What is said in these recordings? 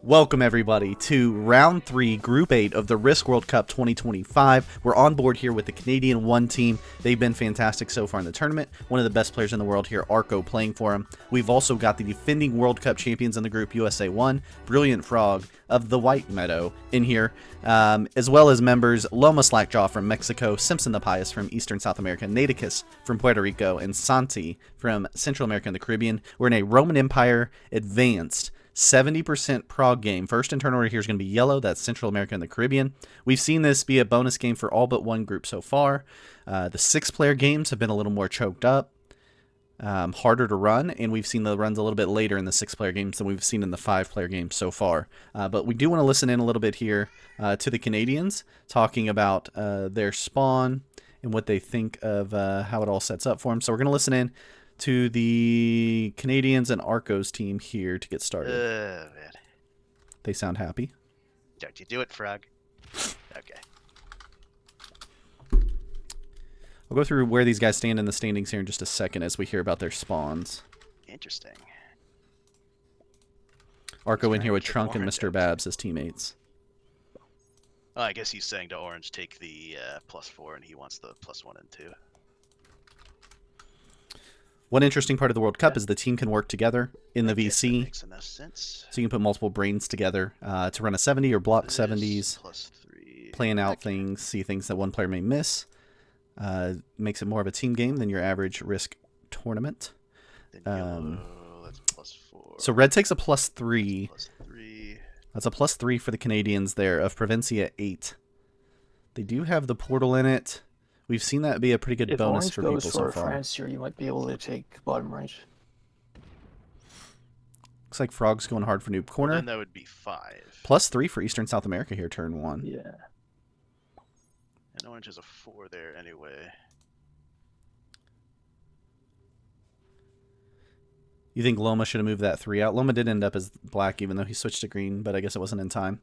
Welcome everybody to round 3, group 8 of the Risk World Cup 2025. We're on board here with the Canadian 1 team. They've been fantastic so far in the tournament. One of the best players in the world here, Arco, playing for them. We've also got the defending World Cup champions in the group, USA 1, Brilliant Frog of the White Meadow in here, as well as members Loma Slackjaw from Mexico, Simpson the Pious from Eastern South America, Naticus from Puerto Rico, and Santi from Central America and the Caribbean. We're in a Roman Empire advanced 70% prog game. First in turn order here is going to be yellow. That's Central America and the Caribbean. We've seen this be a bonus game for all but one group so far. The 6-player games have been a little more choked up, harder to run, and we've seen the runs a little bit later in the 6-player games than we've seen in the 5-player games so far. But we do want to listen in a little bit here to the Canadians talking about their spawn and what they think of how it all sets up for them. So we're going to listen in to the Canadians and Arco's team here to get started. Man. They sound happy. Don't you do it, Frog. Okay. I'll go through where these guys stand in the standings here in just a second as we hear about their spawns. Interesting. Arco in here with Trunk and Mr. Babs as teammates. Oh, I guess he's saying to Orange take the +4 and he wants the +1 and 2. One interesting part of the World Cup is the team can work together in the VC. That makes enough sense. So you can put multiple brains together to run a 70 or block 70s, +3. plan out things, see things that one player may miss. Makes it more of a team game than your average Risk tournament. Then yellow, that's +4. So red takes a +3. +3. That's a +3 for the Canadians there of Provincia 8. They do have the portal in it. We've seen that be a pretty good bonus Orange for people goes so for far. France here, you might be able to take bottom right. Looks like Frog's going hard for noob corner. Then that would be 5. +3 for Eastern South America here, turn 1. Yeah. And Orange has a 4 there anyway. You think Loma should have moved that 3 out? Loma did end up as black even though he switched to green, but I guess it wasn't in time.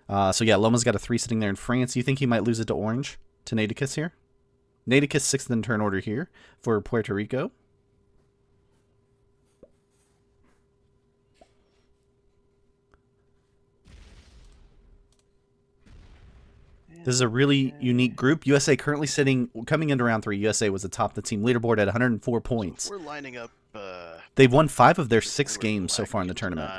So yeah, Loma's got a 3 sitting there in France. You think he might lose it to orange, to Naticus here? Naticus 6th in turn order here for Puerto Rico. This is a really unique group. USA currently coming into round 3. USA was atop the team leaderboard at 104 points. So we're lining up. They've won 5 of their 6 games so far in the tournament.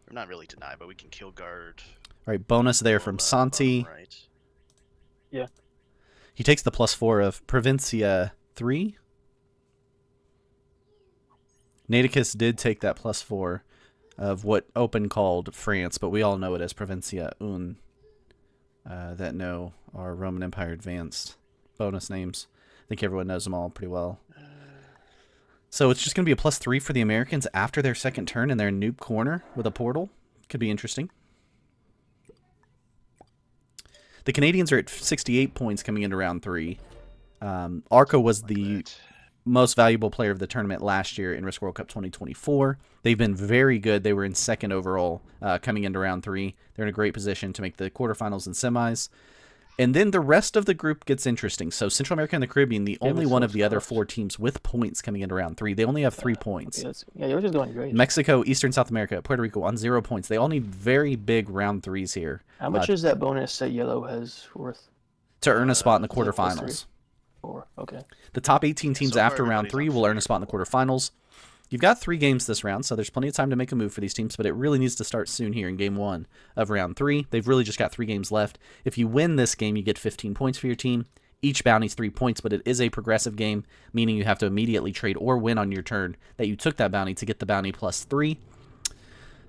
Or not really deny, but we can kill guard. All right, bonus there from Santi. Right. Yeah. He takes the +4 of Provincia 3. Naticus did take that +4 of what Open called France, but we all know it as Provincia 1. That know our Roman Empire advanced bonus names. I think everyone knows them all pretty well. So it's just going to be a +3 for the Americans after their second turn in their noob corner with a portal. Could be interesting. The Canadians are at 68 points coming into round 3. Arco was the most valuable player of the tournament last year in Risk World Cup 2024. They've been very good. They were in 2nd overall coming into round 3. They're in a great position to make the quarterfinals and semis. And then the rest of the group gets interesting. So Central America and the Caribbean, the only one of the other 4 teams with points coming into round 3. They only have 3 points. Okay, yeah, yours is going great. Mexico, Eastern South America, Puerto Rico on 0 points. They all need very big round 3s here. How much is that bonus that yellow has worth? To earn a spot in the quarterfinals. 4. Okay. The top 18 teams So far, after round 3 will earn a spot in the quarterfinals. You've got 3 games this round, so there's plenty of time to make a move for these teams, but it really needs to start soon here in game 1 of round 3. They've really just got 3 games left. If you win this game, you get 15 points for your team. Each bounty's 3 points, but it is a progressive game, meaning you have to immediately trade or win on your turn that you took that bounty to get the bounty +3.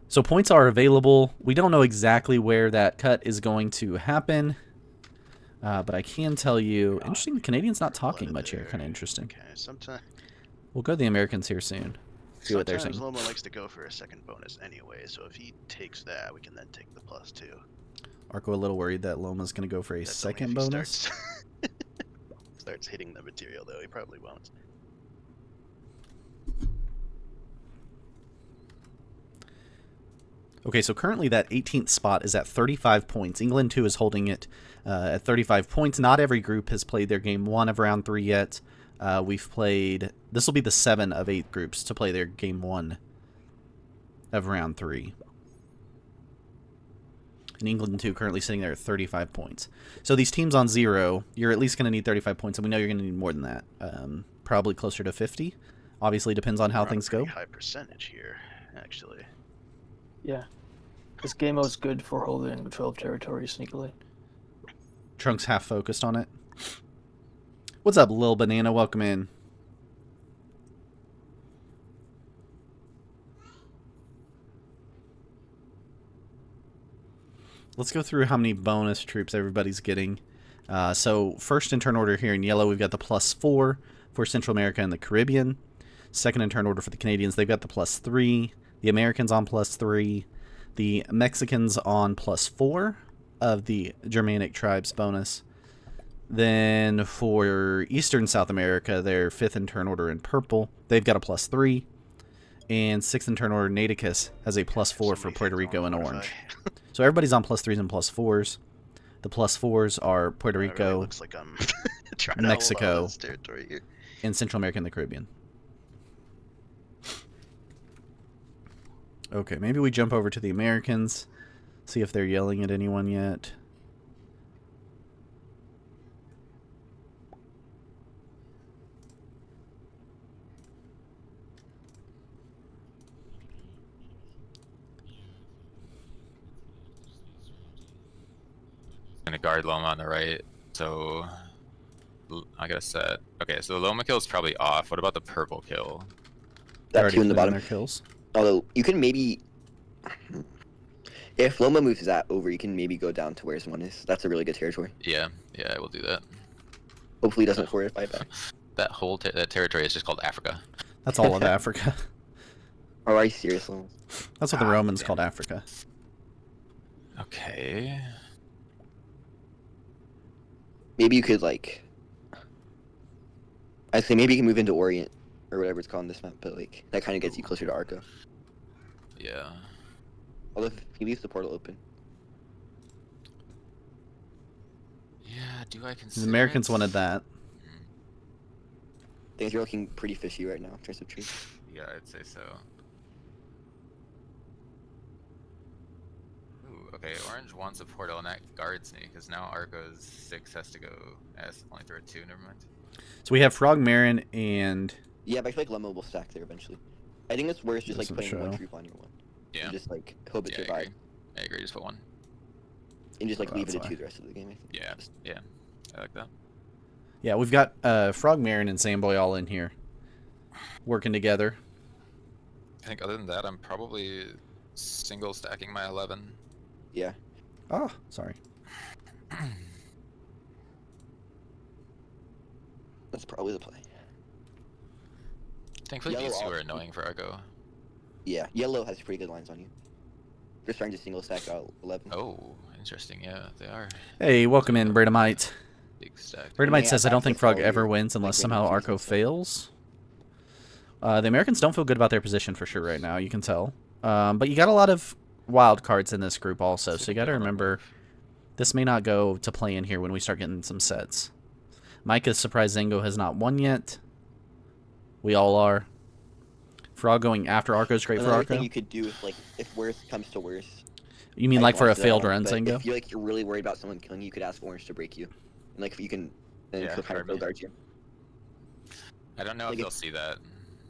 So points are available. We don't know exactly where that cut is going to happen, but I can tell you, interesting, the Canadians not talking much here. Kind of interesting. Okay, sometimes. We'll go to the Americans here soon. See what they're saying. Sometimes Loma likes to go for a 2nd bonus anyway, so if he takes that, we can then take the +2. Arco a little worried that Loma's going to go for a That's only 2nd if he bonus. Starts hitting the material, though. He probably won't. Okay, so currently that 18th spot is at 35 points. England, too, is holding it at 35 points. Not every group has played their game 1 of round 3 yet. We've played... This will be the 7 of 8 groups to play their game 1 of round 3. And England, too, currently sitting there at 35 points. So these teams on 0, you're at least going to need 35 points, and we know you're going to need more than that. Probably closer to 50. Obviously, depends on how We're on a things go. pretty high percentage here, actually. Yeah. This game mode's good for holding 12 territories sneakily. Trunks half focused on it. What's up, Lil Banana? Welcome in. Let's go through how many bonus troops everybody's getting. So first in turn order here in yellow, we've got the +4 for Central America and the Caribbean. Second in turn order for the Canadians, they've got the +3. The Americans on +3. The Mexicans on +4 of the Germanic tribes bonus. Then for Eastern South America, they're 5th in turn order in purple. They've got a +3. And 6th in turn order, Naticus has a +4 for Puerto Rico and orange. So everybody's on +3s and +4s. The +4s are Puerto It Rico, looks like I'm trying Mexico, to hold on this territory here. and Central America and the Caribbean. Okay, maybe we jump over to the Americans, see if they're yelling at anyone yet. Gonna guard Loma on the right, so I gotta set. Okay, so the Loma kill is probably off. What about the purple kill? They're That two in the putting bottom. their kills. Although you can maybe, if Loma moves that over, you can maybe go down to where his one is. That's a really good territory. Yeah, I will do that. Hopefully, he doesn't fortify back. That whole that territory is just called Africa. That's all of Africa. Oh, are you serious, Loma? That's what the Romans called Africa. Okay. Maybe you could like. I say maybe you can move into Orient or whatever it's called on this map, but like that kind of gets you closer to Arco. Yeah. Although if he leaves the portal open. Yeah. Do I consider The Americans it? wanted that. Things are looking pretty fishy right now in terms of trees. Yeah, I'd say so. Ooh, okay. Orange wants a portal, and that guards me because now Arco's 6 has to go. Only throw a 2. Never mind. So we have Frog Marin and Yeah, but I feel like Loma will stack there eventually. I think it's worse just like Doesn't putting one show. troop on your one. Yeah. And just like hope it Yeah, I survives. agree. I agree. Just put 1. And just like Oh, leave it that's at 2 why. the rest of the game, I think. Yeah. Just- Yeah. I like that. yeah, we've got Frog Marin and Samboy all in here working together. I think other than that, I'm probably single stacking my 11. Yeah. Oh, sorry. That's probably the play. Thankfully, Yellow these two off. are annoying for Arco. Yeah, yellow has pretty good lines on you. Just trying to single stack out 11. Oh, interesting. Yeah, they are. Hey, welcome in, Bradamite. Big stack. Bradamite Yeah, says, I don't that's think the Frog failure, ever wins unless like, somehow random Arco seasons, so. fails. The Americans don't feel good about their position for sure right now, you can tell. But you got a lot of wild cards in this group also, so you got to remember this may not go to play in here when we start getting some sets. Mike is surprised Zengo has not won yet. We all are. Frog going after Arco is great for Another Arco. thing you could do if worse comes to worse. You mean I like for a watched that failed one, run, but Zengo? If you're really worried about someone killing you, you could ask Orange to break you. And like if you can, then Yeah, he'll kind of guard me. guard you. I don't know Like if if- they'll see that.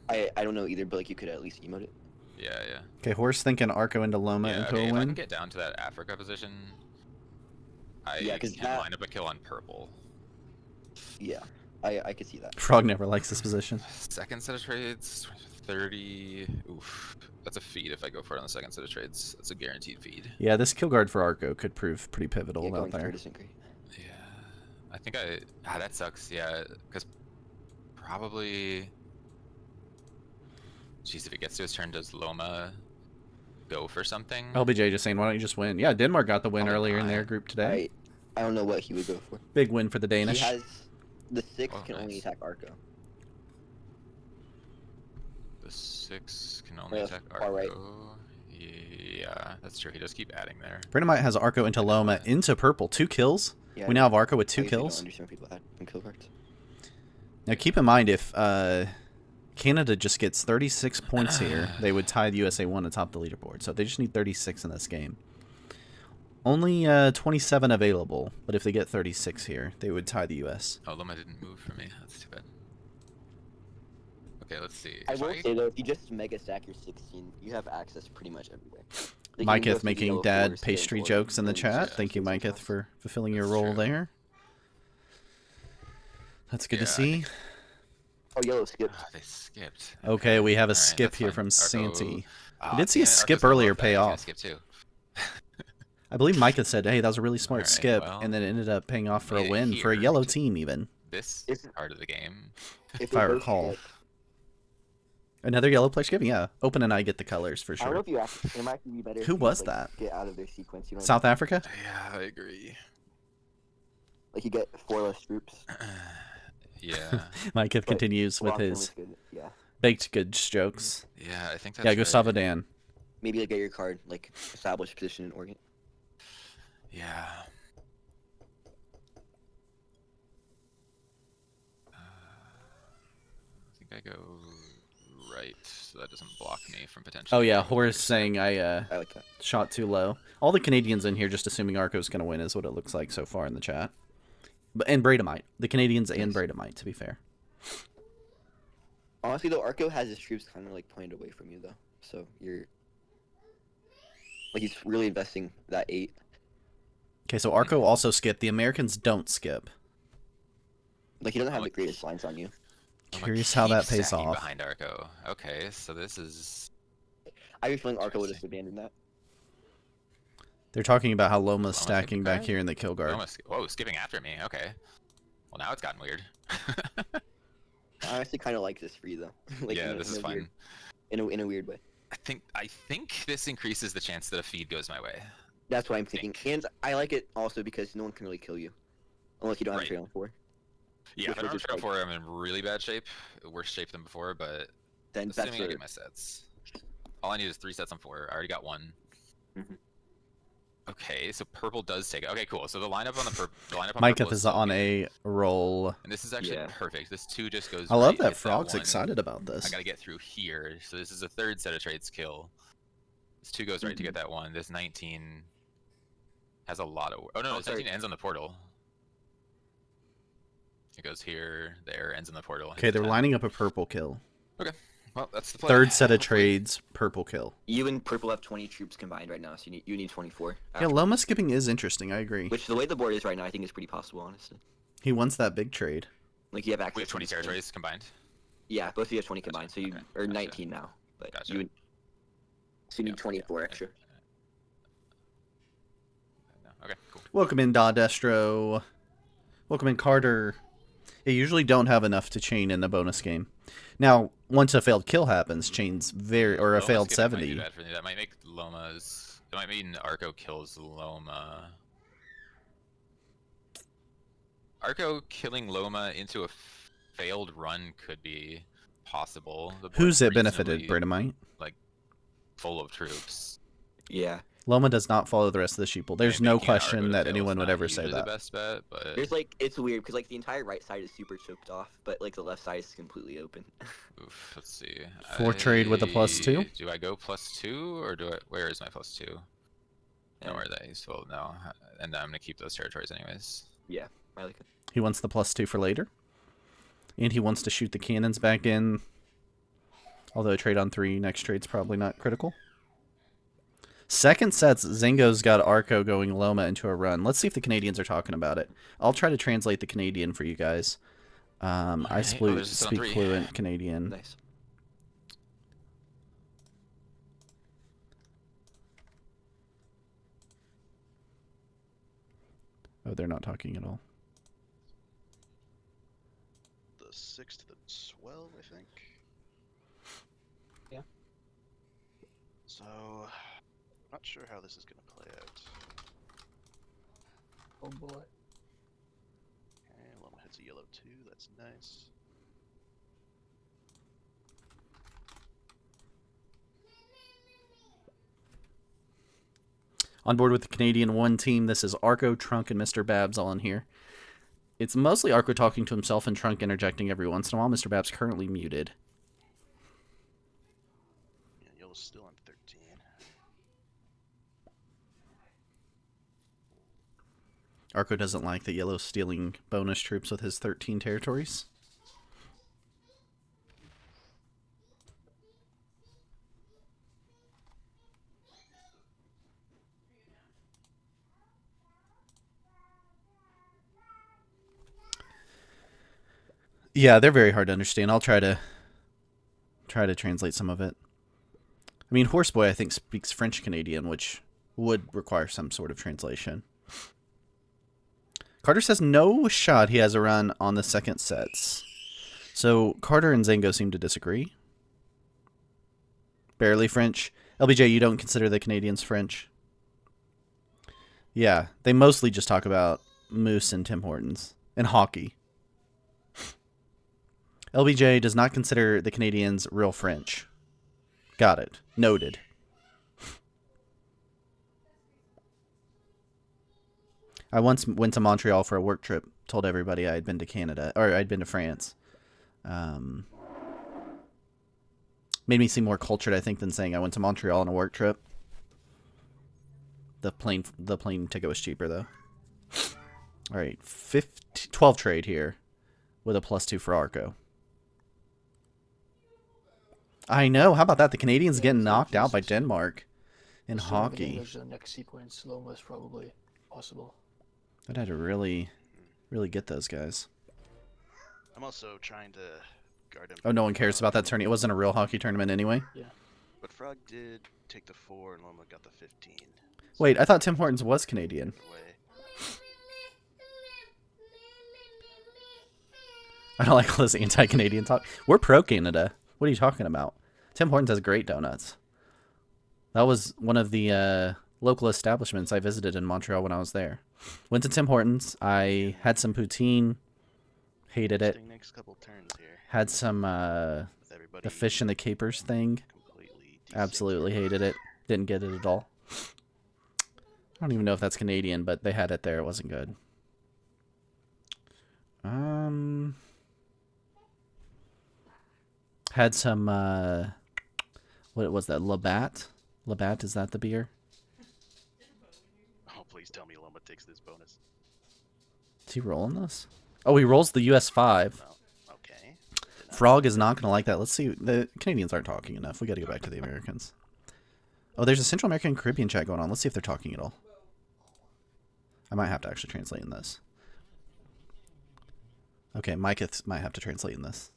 I don't know either, but like you could at least emote it. Yeah. Okay, Horse thinking Arco into Loma Yeah, into okay, a if I can win. get down to that Africa position, I Yeah, 'cause can that- line up a kill on purple. Yeah, I could see that. Frog never likes this position. Second set of trades, 30. Oof. That's a feed if I go for it on the second set of trades. That's a guaranteed feed. Yeah, this kill guard for Arco could prove pretty Yeah, pivotal out going there. third isn't great. Yeah. I think that sucks. Yeah, because probably. Jeez, if it gets to his turn, does Loma go for something? LBJ just saying, why don't you just win? Yeah, Denmark got the win Oh earlier in my. their group today. I don't know what he would go for. Big win for the Danish. He has the 6 Oh, can only nice. attack Arco. The 6 can only Yeah, attack far Arco. right. Yeah, that's true. He does keep adding there. Brenamite has Arco into Loma into purple. 2 kills. Yeah, We now have Arco with I 2 usually kills. don't understand what people add from kill cards. Now keep in mind, if Canada just gets 36 points here, they would tie the USA 1 atop the leaderboard. So they just need 36 in this game. Only 27 available, but if they get 36 here, they would tie the U.S. Oh, Loma didn't move for me. That's too bad. Okay, let's see. I If will say though, if you just mega stack your 16, you have access pretty much everywhere. Like, you can go Miketh through the making yellow dad forest, pastry and jokes in the then chat. just Thank you, choose the Miketh, house. for fulfilling your That's role true. there. That's good to Yeah, I see. think- Oh, yellow skipped. Ah, they skipped. Okay, we have a Alright, skip that's here fine. from Arco- Santi. Ah, We did see a damn it, skip Arco's gonna earlier love that. pay He's gonna off. skip too. I believe Micah said, hey, that was a really smart Alright, skip, well, and then it ended up paying off for a made it win for a here. yellow team even. This If- part of the game. If I they both recall. skip, Another yellow player skipping? Yeah. Open and I get the colors for I don't know sure. if you actually, it might be better. Who if you was just, like, that? Get out of their sequence. You know, South Africa? Yeah, I agree. like you get 4 less troops. Yeah, Micah But continues with long term his is good. Yeah. baked goods jokes. yeah, I think that's Yeah, Gustavo right. Dan. Maybe like get your card like established position in Oregon. Yeah. I think I go right, so that doesn't block me from potentially. Oh yeah, getting Horace here. saying I I like that. shot too low. All the Canadians in here just assuming Arco's going to win is what it looks like so far in the chat. But and Bradamite. The Canadians and Nice. Bradamite, to be fair. Honestly though, Arco has his troops kind of like pointed away from you though, so you're like he's really investing that 8. Okay, so Arco also skipped. The Americans don't skip. Like he doesn't have Like- the greatest lines on you. Loma Curious how that keeps pays stacking off. behind Arco. Okay, so this is I have a feeling Arco would just abandon that. They're talking about how Loma's Loma's stacking skipping back back? here in the kill guard. Loma whoa, skipping after me. Okay. Well, now it's gotten weird. I honestly kind of like this for you though. Like yeah, in a, this in is a fun. weird, in a weird way. I think this increases the chance that a feed goes my way. That's what I'm thinking, and I like it also because no one can really kill you, unless you don't have Right. a trailing 4. Yeah, Which if I was don't just, trail like- for, I'm in really bad shape. Worse shape than before, but Then that's assuming I the get my sets. All I need is 3 sets on 4. I already got 1. Mhm. Okay, so purple does take it. Okay, cool. So the lineup on the lineup on Micah purple is still on good. a roll. And this is actually Yeah. perfect. This 2 just goes. I love right, that hits Frog's one. excited about this. I gotta get through here. So this is a 3rd set of trades kill. This 2 goes right to get that 1. This 19 has a lot of. Oh no, Oh, this sorry. 19 ends on the portal. It goes here, there, ends in the portal. hits Okay, a they're 10. lining up a purple kill. Well, that's the play. Third set of Hopefully- trades, purple kill. You and purple have 20 troops combined right now, so you need 24. Yeah, after. Loma skipping is interesting. I agree. Which the way the board is right now, I think is pretty possible, honestly. He wants that big trade. Like you have access. We have 20 to this thing. territories combined. Yeah, both of you have 20 combined, so you Okay, or gotcha. 19 now, but Gotcha. you so you need Yeah, 24 yeah. extra. No, okay, cool. Welcome in, Destro. Welcome in, Carter. You usually don't have enough to chain in a bonus game. Now, once a failed kill happens, chains very or a Loma failed skipping might do 70. bad for me. That might make Loma's. That might mean Arco kills Loma. Arco killing Loma into a failed run could be possible. The board's Who's it benefited, reasonably, Bradamite? full of troops. Yeah, Loma does not follow the rest of the sheeple. There's And no making an Arco question to that fail is anyone would not ever say usually that. The best bet, but there's like it's weird because like the entire right side is super choked off, but like the left side is completely open. oof, let's see. For trade with a +2? Do I go +2 or do I? Where is my +2? Yeah. Nowhere that useful. No, and I'm gonna keep those territories anyways. I like it. He wants the +2 for later. And he wants to shoot the cannons back in. Although a trade on 3 next trade's probably not critical. Second set's Zingo's got Arco going Loma into a run. Let's see if the Canadians are talking about it. I'll try to translate the Canadian for you guys. I Alright. Oh, speak, there's a set on speak 3. fluent Canadian. Nice. Oh, they're not talking at all. The 6 to the 12, I think. Yeah. So, not sure how this is going to play out. Oh boy. Okay, Loma hits a yellow 2, that's nice. On board with the Canadian 1 team, this is Arco, Trunk, and Mr. Babs all in here. It's mostly Arco talking to himself and Trunk interjecting every once in a while. Mr. Babs currently muted. Yeah, yellow's still on 13. Arco doesn't like the yellow stealing bonus troops with his 13 territories. Yeah, they're very hard to understand. I'll try to translate some of it. I mean, Horseboy, I think, speaks French Canadian, which would require some sort of translation. Carter says no shot he has a run on the second sets. So Carter and Zango seem to disagree. Barely French. LBJ, you don't consider the Canadians French? Yeah, they mostly just talk about Moose and Tim Hortons and hockey. LBJ does not consider the Canadians real French. Got it. Noted. I once went to Montreal for a work trip. Told everybody I had been to Canada, or I'd been to France. Made me seem more cultured, I think, than saying I went to Montreal on a work trip. The plane ticket was cheaper, though. All right, 12 trade here with a +2 for Arco. I know. How about that? The Canadians getting knocked out by Denmark in hockey. The next sequence, Loma is probably possible. I'd had to really get those guys. I'm also trying to guard him. Oh, no one cares about that tournament. It wasn't a real hockey tournament anyway. Yeah. But Frog did take the 4 and Loma got the 15. Wait, I thought Tim Hortons was Canadian. I don't like all this anti-Canadian talk. We're pro-Canada. What are you talking about? Tim Hortons has great donuts. That was one of the local establishments I visited in Montreal when I was there. Went to Tim Hortons. I had some poutine. Hated it. Next couple turns here. Had some the fish and the capers thing. Absolutely hated it. Didn't get it at all. I don't even know if that's Canadian, but they had it there. It wasn't good. Had some, what was that, Labatt? Labatt, is that the beer? Oh, please tell me Loma takes this bonus. Is he rolling this? Oh, he rolls the US 5. Oh, okay. Frog is not going to like that. Let's see. The Canadians aren't talking enough. We got to go back to the Americans. Oh, there's a Central American Caribbean chat going on. Let's see if they're talking at all. I might have to actually translate in this. Okay, Micah might have to translate in this.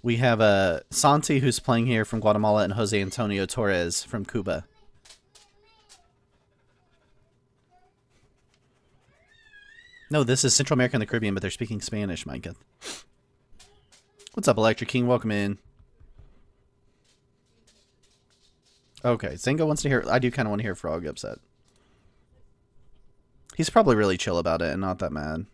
We have Santi, who's playing here from Guatemala, and Jose Antonio Torres from Cuba. No, this is Central America and the Caribbean, but they're speaking Spanish, Micah. What's up, Electric King? Welcome in. Okay, Zango wants to hear... I do kind of want to hear Frog upset. He's probably really chill about it and not that mad.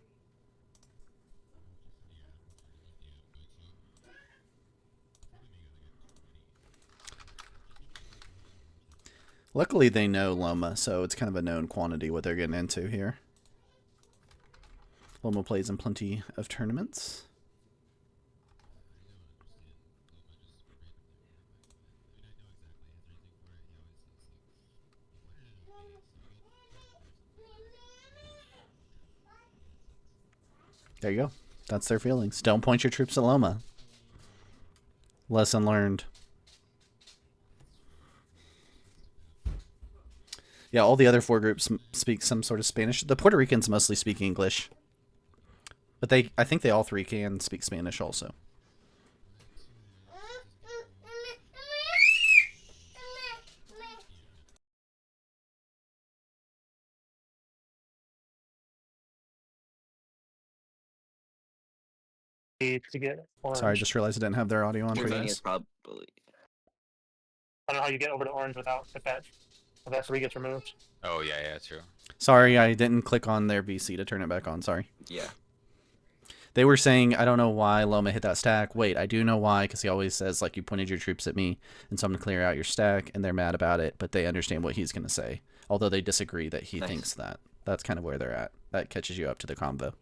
Luckily, they know Loma, so it's kind of a known quantity what they're getting into here. Loma plays in plenty of tournaments. There you go. That's their feelings. Don't point your troops at Loma. Lesson learned. Yeah, all the other 4 groups speak some sort of Spanish. The Puerto Ricans mostly speak English. But I think they all 3 can speak Spanish also. To get orange. Sorry, I just realized I didn't have their audio on for you Germany guys. is probably. I don't know how you get over to orange without if that 3 gets removed. Oh, yeah, true. Sorry, I didn't click on their BC to turn it back on. Sorry. Yeah. They were saying, I don't know why Loma hit that stack. Wait, I do know why, because he always says, like, you pointed your troops at me, and so I'm going to clear out your stack, and they're mad about it, but they understand what he's going to say. Although they disagree that he thinks that. That's kind of where they're at. That catches you up to the convo.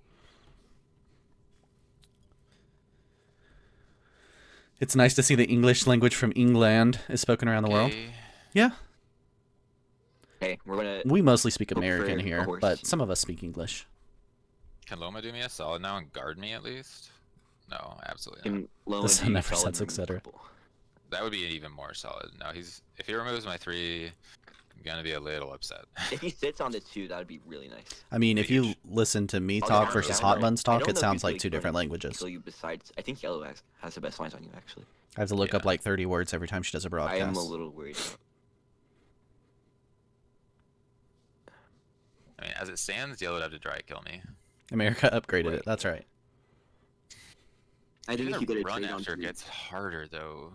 It's nice to see the English language from England is spoken around the world. Okay. Yeah, Okay, we're gonna. we mostly speak Look American for a here, horse. but some of us speak English. Can Loma do me a solid now and guard me at least? No, absolutely not. Can Loma The sun do never solid sets, remove etc. purple? That would be even more solid. No, if he removes my 3, I'm gonna be a little upset. If he sits on the 2, that would be really nice. I mean, if you Huge. listen to me I'll talk down- versus down Hot row. Buns I talk, don't it know sounds who's like really two good different at languages. kill you besides, I think Yellow has the best lines on you actually. I have to look up Yeah. like 30 words every time she does a I broadcast. am a little worried. I mean, as it stands, Yellow would have to dry kill me. America upgraded Right. it. That's right. I think Gonna if you get a run trade on after it 3, gets harder though.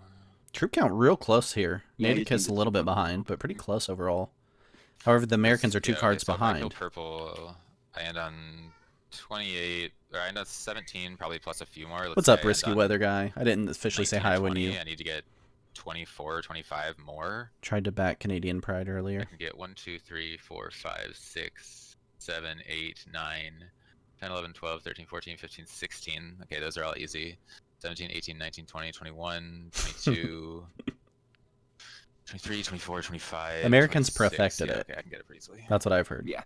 Troop count real close here. Yeah, I just Natikus need a to little bit keep up. behind, but pretty close overall. However, the Americans are 2 Yeah, okay, cards so if I kill behind. purple, I end on 28, or I end on 17, probably plus a few more. Let's What's say up, I end Risky on Weather Guy? I didn't officially say 19 or hi when 20, you I need to get 24, 25 more. tried to back Canadian Pride I earlier. can get 1, 2, 3, 4, 5, 6, 7, 8, 9, 10, 11, 12, 13, 14, 15, 16. Okay, those are all easy. 17, 18, 19, 20, 21, 22, 23, 24, 25. Americans 26. perfected Yeah, it. okay, I can get it pretty easily. That's what I've heard. Yeah.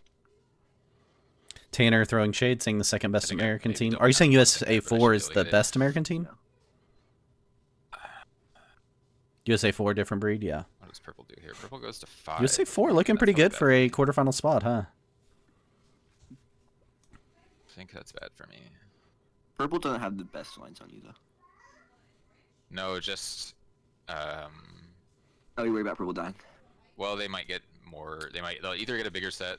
Tanner throwing shade, saying the second best think I American maybe team. don't Are you have saying one USA there, but I 4 should is be able the to get it. best American team? No. USA 4 different breed, yeah. What does purple do here? Purple goes to 5. USA 4 looking That's pretty probably good bad for me. a quarterfinal spot, huh? I think that's bad for me. Purple doesn't have the best lines on you though. No, just Oh, you worry about purple dying? well, they might get more. They'll either get a bigger set.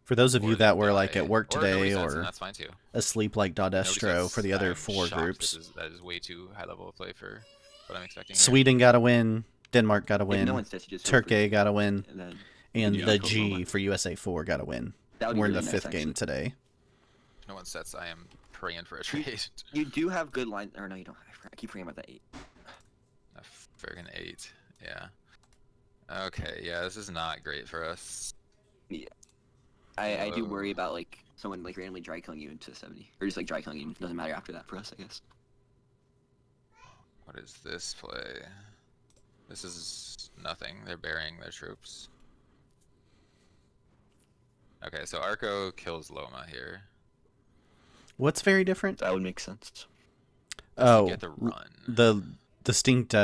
For those of or you they'll that were like die, at work or nobody today sets, and or that's fine too. asleep like Nobody Dodestro sets, for the other I'm 4 shocked. groups. That is way too high level of play for what I'm expecting. Here. Sweden got a win. Denmark got a If win. no one sits, you just Turkey got a win. and then And you the go G Loma. for USA 4 got a win. That would be We're in really the nice, 5th game actually. today. If no one sets, I am praying for a trade. You do have good lines, or no, you don't. I keep forgetting about that 8. A friggin' 8. Yeah. Okay. Yeah, this is not great for us. I do worry about like someone like randomly dry killing you into 70, or just like dry killing you. Doesn't matter after that for us, I guess. What is this play? This is nothing. They're burying their troops. Okay, so Arco kills Loma here. What's very different? That would make sense. Does he Oh, get the run? the distinct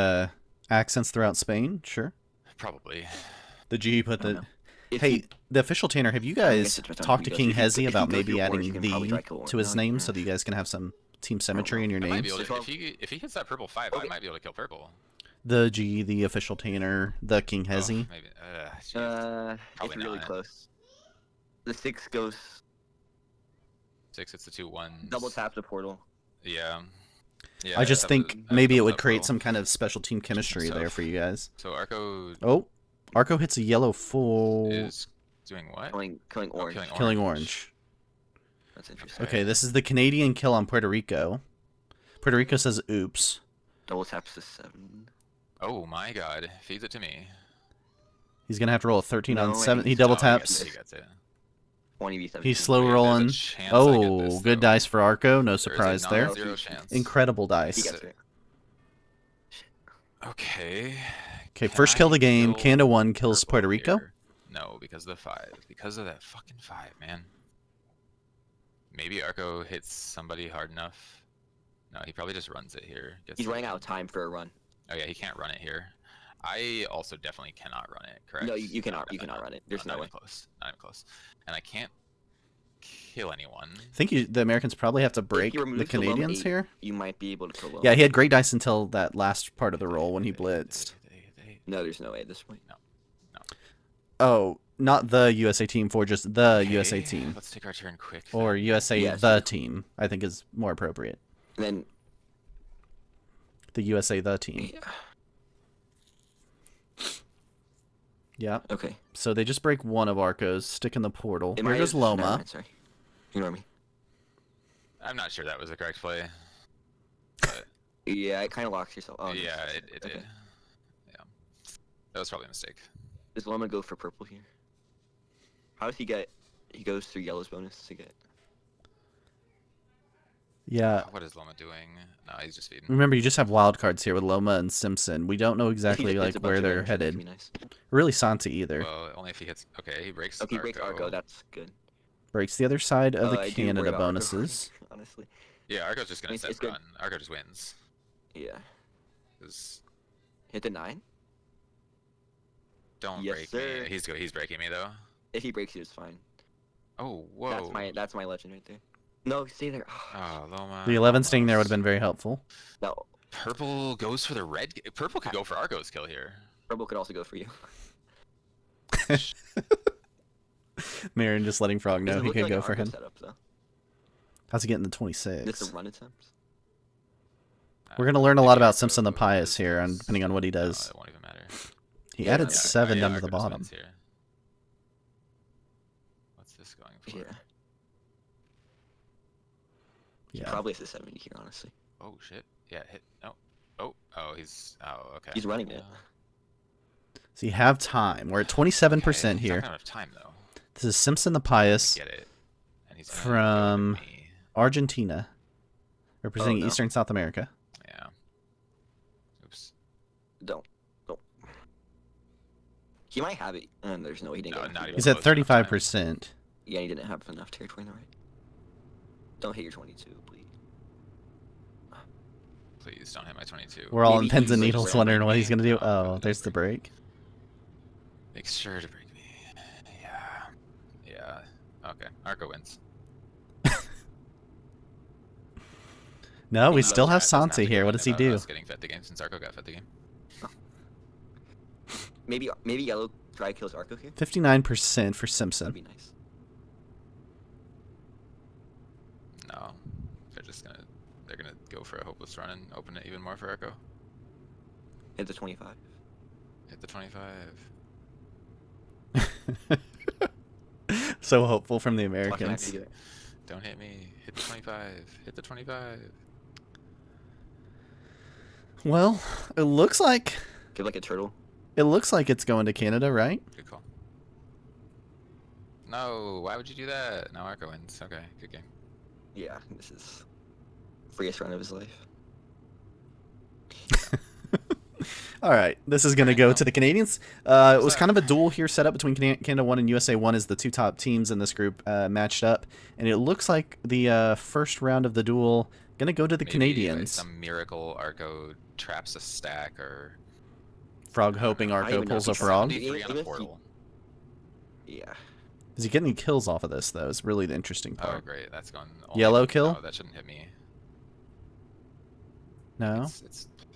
accents throughout Spain, sure. Probably. The G put I don't the... know. If Hey, you- the official Tanner, have you I guess guys it depends on talked who to he King goes. If you- Hezi if you about go maybe through Orange, adding you can probably dry the kill to his Orange. name No, so that you guys can have some team symmetry in your I might be names? able to, if he hits that purple 5, I Okay. might be able to kill purple. The G, the official Tanner, the King Hezi. Oh, maybe. Jeez. It's Probably really not. close. The 6 goes 6, it's the 2 1s. double tap the portal. Yeah. Yeah. I just have think to- have to maybe it double would tap create portal. some kind of special team chemistry there myself. for you guys. So Arco Oh, Arco hits a yellow full, is doing what? Killing Oh, orange. killing orange. That's interesting. Okay, this is the Canadian kill on Puerto Rico. Puerto Rico says oops. Double taps the 7. Oh my god. Feeds it to me. He's going to have to roll a 13 on No, 7. He he's- double Oh, taps. He gets it. 20v17. He's slow Wait, there's a rolling. chance I get Oh, this, good though. dice for Arco. No There is a surprise there. non-zero chance. Incredible He dice. gets it. Okay. Okay, Can first I kill of the game. kill Canada 1 kills purple Puerto Rico. here? No, because of the 5. Because of that fucking 5, man. Maybe Arco hits somebody hard enough. No, he probably just runs it here. Gets He's the- running out of time for a run. Oh yeah, he can't run it here. I also definitely cannot run it, correct? No, you cannot. You definitely cannot not. run it. There's not no way. even close. Not even close. And I can't kill anyone. I think the Americans probably have to break you the remove the lone Canadians 8, here. You might be able to kill Loma. Yeah, he had great dice until that last part of the roll when he blitzed. No, there's no way at this point. Oh, not the USA team for just the Okay, USA team. Let's take our turn quick. Or then. USA Yeah, the sure. team, I think is more appropriate. And then The USA the team. yeah. Yeah. Okay. So they just break one of Arco's, stick in the portal. Am Here I- goes never Loma. mind, sorry. Ignore me. I'm not sure that was the correct play. But Yeah, it kind of locks yourself. Oh, yeah, nice. it Okay. did. Yeah. That was probably a mistake. Does Loma go for purple here? How does he get? He goes through yellow's bonus to get. Yeah. What is Loma doing? No, he's just feeding. Remember, you just have wild cards here with Loma and Simpson. We don't know exactly like where they're headed. Nice. Really Santi either. Well, only if he hits. Okay, he breaks. Okay, he breaks Arco. That's good. Breaks the other side of the I do worry Canada about Arco, bonuses. honestly. Yeah, Arco's just gonna It's set good. run. Arco just wins. Yeah. 'Cause Hit the 9. don't Yes, break sir. me. He's breaking me though. If he breaks you, it's fine. Oh, whoa. That's my legend right there. No, stay there. Oh, Loma. The 11 staying there would almost. have been very helpful. No, Purple goes for the red. Purple could go for Arco's kill here. Purple could also go for you. Marin just letting Frog know Doesn't he look can like go an for Arco him. setup, though. How's he getting the This 26? is run attempts. We're going to learn a lot Maybe about Arco Simpson the Pious is- here, depending on what he No, does. it won't even matter. He Yeah, added yeah, 7 down to Arco the just bottom. wins here. What's this going for? Yeah. Yeah. Probably has a 70 here, honestly. Oh shit. Yeah, hit. No. Oh, he's. Oh, okay. He's running it. So you have time. We're at 27% Okay, he's here. not gonna have time though. This is Simpson the Pious, Get it. And he's gonna From- go with me. Argentina, representing no. Eastern South America. Yeah. Oops. Don't. He might have it, and there's no way he didn't No, get not it. even He's at close enough time. 35%. Yeah, he didn't have enough territory in the right. Don't hit your 22, please. Please don't hit my 22. We're all Maybe in pins and he's, like, needles around wondering what me. he's going to do. Oh, Oh, good, there's the good. break. Make sure to break me. Yeah. Yeah. Okay. Arco wins. No, we He still have doesn't have to Santi here. go What in does he about do? us getting fed the game since Arco got fed the game. Maybe yellow dry kills Arco here. 59% for That'd Simpson. be nice. No. They're gonna go for a hopeless run and open it even more for Arco. Hit the 25. Hit the 25. So hopeful from the Watch him Americans. actually do it. Don't hit me. Hit the 25. Hit the 25. Well, it looks like Give like a turtle. it's going to Canada, right? Good call. No, why would you do that? Now Arco wins. Okay, good game. Yeah, this is freest run of his life. All right, this is going to go to the Canadians. It was kind of a duel here set up between Canada 1 and USA 1 as the two top teams in this group matched up. And it looks like the first round of the duel going to go to the Maybe, Canadians. some miracle Arco traps a stack or Frog hoping I Arco even know pulls if a he's frog. 73 on Even a if he- portal. Yeah. Does he get any kills off of this, though? Is really the interesting Oh, part. great. That's going. Yellow kill? No, that shouldn't hit me. No?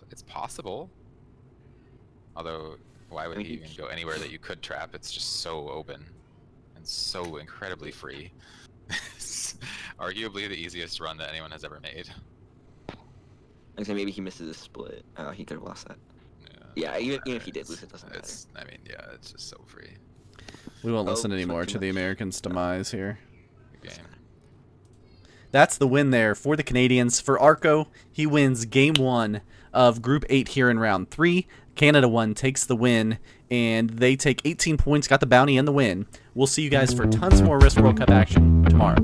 It's possible. Although, why would I mean, he even go anywhere that you could trap? It's just so open and so incredibly free. It's arguably the easiest run that anyone has ever made. I say maybe he misses a split. He could have lost that. Yeah, even if he did lose, it doesn't matter. I mean, yeah, it's just so free. We won't Oh, listen it's anymore not to too the much. Americans' demise here. Good game. That's the win there for the Canadians. For Arco, he wins game 1 of Group 8 here in round 3. Canada 1 takes the win, and they take 18 points, got the bounty and the win. We'll see you guys for tons more Risk World Cup action tomorrow.